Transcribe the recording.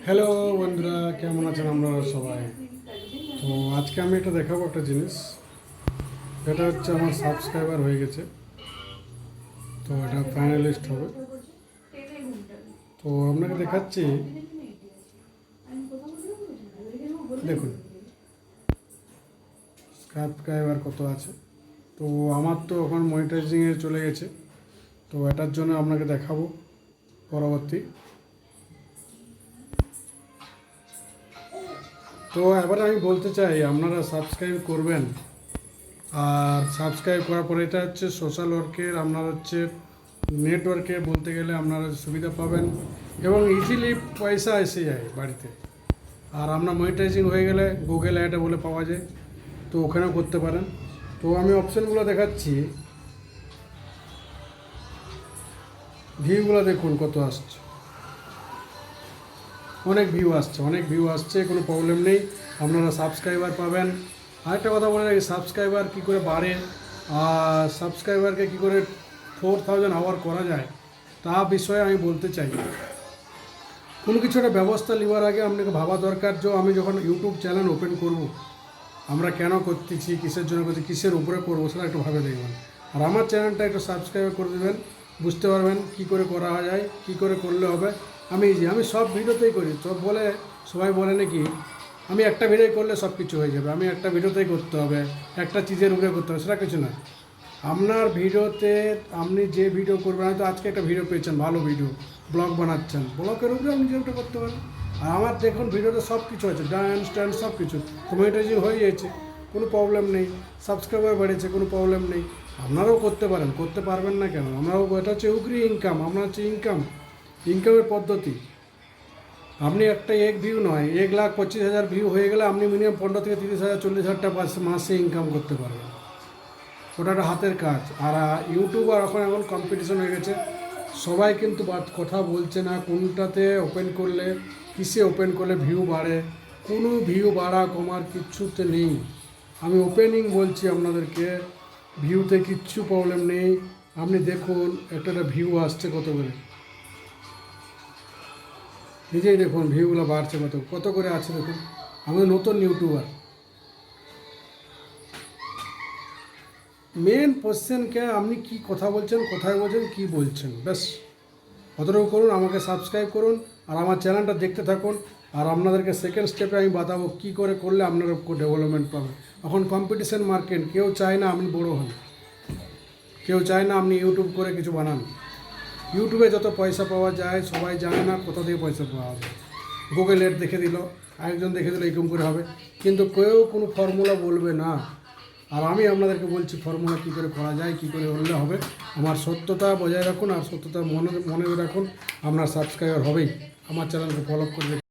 Hello বন্ধুরা, কেমন আছেন আপনারা সবাই? তো আজকে আমি একটা দেখাবো একটা জিনিস। এটা হচ্ছে আমার সাবস্ক্রাইবার হয়ে গেছে, তো এটা ফাইনালিস্ট হবে। তো আপনাকে দেখাচ্ছি, দেখুন সাবস্ক্রাইবার কত আছে। তো আমার তো এখন মনিটাইজিংয়ে চলে গেছে, তো এটার জন্য আপনাকে দেখাবো পরবর্তী। তো এবার আমি বলতে চাই আপনারা সাবস্ক্রাইব করবেন। আর সাবস্ক্রাইব করার পরে এটা হচ্ছে সোশ্যাল ওয়ার্কের, আপনার হচ্ছে নেটওয়ার্কে বলতে গেলে আপনারা সুবিধা পাবেন এবং ইজিলি পয়সা এসে যায় বাড়িতে। আর আপনার মনিটাইজিং হয়ে গেলে গুগল অ্যাডে বলে পাওয়া যায়, তো ওখানেও করতে পারেন। তো আমি অপশানগুলো দেখাচ্ছি, ভিউগুলো দেখুন কত আসছে, অনেক ভিউ আসছে, কোনো প্রবলেম নেই। আপনারা সাবস্ক্রাইবার পাবেন। আরেকটা কথা বলে রাখি, সাবস্ক্রাইবার কী করে বাড়ে আর সাবস্ক্রাইবারকে কী করে 4000 আওয়ার করা যায় তা বিষয়ে আমি বলতে চাই। কোনো কিছু একটা ব্যবস্থা নেওয়ার আগে আপনাকে ভাবা দরকার যে আমি যখন ইউটিউব চ্যানেল ওপেন করব, আমরা কেন করতেছি, কিসের জন্য করছি, কিসের উপরে করবো, সেটা একটু ভাবে দেখবেন। আর আমার চ্যানেলটা একটু সাবস্ক্রাইব করে দেবেন, বুঝতে পারবেন কী করে করা যায়, কী করে করলে হবে। আমি সব ভিডিওতেই করি, সবাই বলে নাকি আমি একটা ভিডিও করলে সব কিছু হয়ে যাবে, আমি একটা ভিডিওতেই করতে হবে, একটা চিজের উপরে করতে হবে, সেটা কিছু না। আপনার ভিডিওতে আপনি যে ভিডিও করবেন, হয়তো আজকে একটা ভিডিও পেয়েছেন, ভালো ভিডিও, ব্লগ বানাচ্ছেন, ব্লগের উপরে আপনি যেটা করতে পারেন। আর আমার দেখুন ভিডিওতে সব কিছু আছে, ডান্স ট্যান্স সব কিছু, তো মনিটাইজিং হয়ে যাচ্ছে, কোনো প্রবলেম নেই। সাবস্ক্রাইবার বেড়েছে, কোনো প্রবলেম নেই। আপনারাও করতে পারেন, করতে পারবেন না কেন? আমরাও, এটা হচ্ছে উগরি ইনকাম, আপনার হচ্ছে ইনকামের পদ্ধতি। আপনি একটা এক ভিউ নয়, 1,25,000 ভিউ হয়ে গেলে আপনি মিনিমাম 15 থেকে 30,000 40,000 টাকা মাসে ইনকাম করতে পারবেন। ওটা একটা হাতের কাজ। আর ইউটিউবার এখন কম্পিটিশন হয়ে গেছে, সবাই কিন্তু কথা বলছে না কোনটাতে ওপেন করলে, কিসে ওপেন করলে ভিউ বাড়ে। কোনো ভিউ বাড়া কমার কিচ্ছুতে নেই। আমি ওপেনিং বলছি আপনাদেরকে, ভিউতে কিচ্ছু প্রবলেম নেই। আপনি দেখুন একটা ভিউ আসছে কত করে, নিজেই দেখুন ভিউগুলো বাড়ছে কত করে আছে দেখুন। আমি নতুন ইউটিউবার, মেন কোশ্চেনকে আপনি কি কথা বলছেন, কোথায় বলছেন, কি বলছেন, ব্যাস অতটুকু করুন। আমাকে সাবস্ক্রাইব করুন আর আমার চ্যানেলটা দেখতে থাকুন। আর আপনাদেরকে সেকেন্ড স্টেপে আমি বাতাবো কী করে করলে আপনারা ডেভেলপমেন্ট পাবেন। এখন কম্পিটিশন মার্কেট, কেউ চায় না আপনি বড়ো হন, কেউ চায় না আপনি ইউটিউব করে কিছু বানান। ইউটিউবে যত পয়সা পাওয়া যায় সবাই জানে না কোথা থেকে পয়সা পাওয়া যায়। গুগল অ্যাড দেখে দিল, আরেকজন দেখে দিল এরকম করে হবে, কিন্তু কেউ কোনো ফর্মুলা বলবে না। আর আমি আপনাদেরকে বলছি ফর্মুলা কী করে করা যায়, কী করে করলে হবে। আমার সত্যতা বজায় রাখুন আর সত্যতা মনে রাখুন, আপনার সাবস্ক্রাইবার হবেই। আমার চ্যানেলকে ফলো করবে।